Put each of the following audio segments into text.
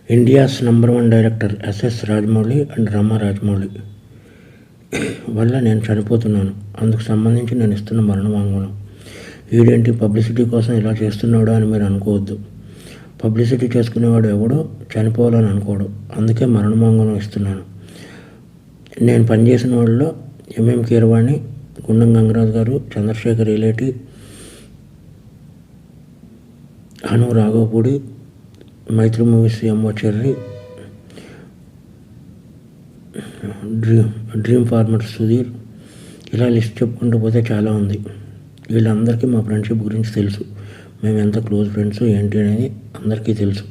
India's number 1 director S S Rajamouli and Rama Rajamouli వల్ల నేను చనిపోతున్నాను. అందుకు సంబంధించి నేను ఇస్తున్న మరణ వాంగ్మూలం. వీడేంటి పబ్లిసిటీ కోసం ఇలా చేస్తున్నాడు అని మీరు అనుకోవద్దు. పబ్లిసిటీ చేసుకునేవాడు ఎవడో చనిపోవాలని అనుకోడు. అందుకే మరణ వాంగ్మూలం ఇస్తున్నాను. నేను పనిచేసిన వాళ్ళలో MM Keeravani, Gundam Gangaraju garu, Chandrashekhar Yeleti, Anu Raghavapudi, Mythri movies M O Cherry, dream farmer Sudheer, ఇలా లిస్ట్ చెప్పుకుంటూ పోతే చాలా ఉంది. వీళ్ళందరికీ మా ఫ్రెండ్షిప్ గురించి తెలుసు. మేము ఎంత క్లోజ్ ఫ్రెండ్స్ ఏంటి అనేది అందరికీ తెలుసు.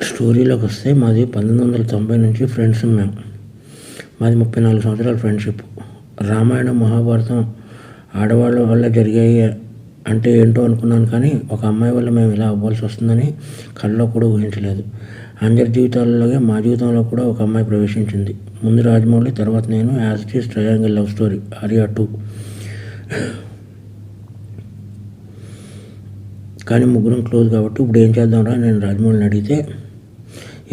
స్టోరీలోకి వస్తే మాది 1990 నుంచి ఫ్రెండ్స్. మాది 34 సంవత్సరాల ఫ్రెండ్షిప్. రామాయణం, మహాభారతం ఆడవాళ్ళ వల్ల జరిగాయి అంటే ఏంటో అనుకున్నాను, కానీ ఒక అమ్మాయి వల్ల మేము ఇలా అవ్వాల్సి వస్తుందని కళ్ళలో కూడా ఊహించలేదు. అందరి జీవితాలలోనే మా జీవితంలో కూడా ఒక అమ్మాయి ప్రవేశించింది. ముందు రాజమౌళి, తర్వాత నేను. As it is triangle love story, Arya 2. కానీ ముగ్గురం క్లోజ్ కాబట్టి ఇప్పుడు ఏం చేద్దాంరా నేను రాజమౌళిని అడిగితే,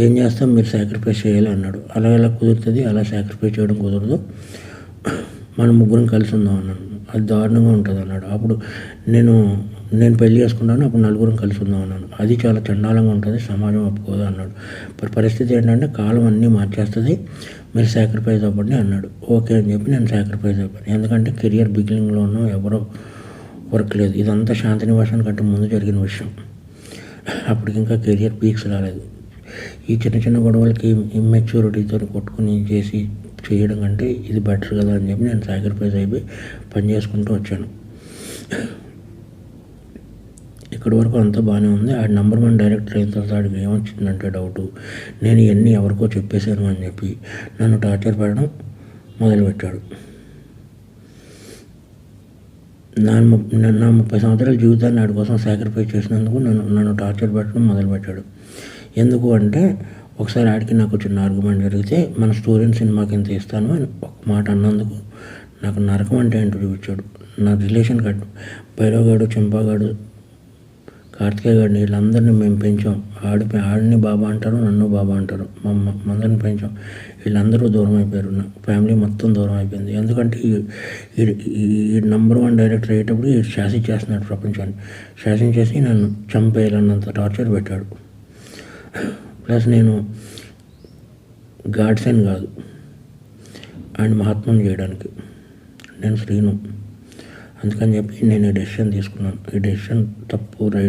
ఏం చేస్తాం, మీరు సాక్రిఫైస్ చేయాలి అన్నాడు. అలా ఎలా కుదురుతుంది, అలా సాక్రిఫైస్ చేయడం కుదరదు, మనం ముగ్గురం కలిసి ఉందాం అన్నాను. అది దారుణంగా ఉంటుంది అన్నాడు. అప్పుడు నేను పెళ్లి చేసుకుంటాను, అప్పుడు నలుగురం కలిసి ఉందాం అన్నాను. అది చాలా చండాలంగా ఉంటుంది, సమాజం ఒప్పుకోదు అన్నాడు. పరిస్థితి ఏంటంటే కాలం అన్నీ మార్చేస్తుంది, మీరు సాక్రిఫైస్ అవ్వండి అన్నాడు. ఓకే అని చెప్పి నేను సాక్రిఫైస్ అయిపోయాను. ఎందుకంటే కెరియర్ బిగినింగ్లో ఉన్నాం, ఎవరో వర్క్ లేదు. ఇదంతా శాంతినివాసన్ కంటే ముందు జరిగిన విషయం. అప్పటికి ఇంకా కెరియర్ పీక్స్ రాలేదు. ఈ చిన్న చిన్న గొడవలకి ఇమ్మెచ్యూరిటీతో కొట్టుకుని చేయడం కంటే ఇది బెటర్ కదా అని చెప్పి నేను సాక్రిఫైస్ అయిపోయి పని చేసుకుంటూ వచ్చాను. ఇక్కడి వరకు అంతా బాగానే ఉంది. ఆ నంబర్ 1 డైరెక్టర్ అయిన తర్వాత ఆడికి ఏమొచ్చిందంటే డౌటు, నేను ఇవన్నీ ఎవరికో చెప్పేశాను అని చెప్పి నన్ను టార్చర్ పెట్టడం మొదలుపెట్టాడు. నా 30 సంవత్సరాల జీవితాన్ని ఆడి కోసం సాక్రిఫైస్ చేసినందుకు నన్ను టార్చర్ పెట్టడం మొదలుపెట్టాడు. ఎందుకు అంటే, ఒకసారి ఆడికి నాకు చిన్న ఆర్గ్యుమెంట్ జరిగితే మన స్టోరీని సినిమాకి ఎంత ఇస్తాను అని ఒక మాట అన్నందుకు నాకు నరకం అంటే ఏంటో చూపించాడు. నా రిలేషన్ కట్టు భైరవగాడు, చెంపాగాడు, కార్తికేయ గాడిని, వీళ్ళందరినీ మేము పెంచాం. ఆడిని బాబా అంటారు, నన్ను బాబా అంటారు. అందరిని పెంచాం. వీళ్ళందరూ దూరం అయిపోయారు. నా ఫ్యామిలీ మొత్తం దూరం అయిపోయింది. ఎందుకంటే ఈ నంబర్ 1 డైరెక్టర్ అయ్యేటప్పుడు ఈ శాసించేస్తున్నాడు ప్రపంచాన్ని. శాసించేసి నన్ను చంపేయాలన్నంత టార్చర్ పెట్టాడు. ప్లస్ నేను గాడ్సన్ కాదు, అండ్ మహాత్మను చేయడానికి నేను శ్రీను. అందుకని చెప్పి నేను ఈ డెసిషన్ తీసుకున్నాను. ఈ డెసిషన్ తప్పు రైట్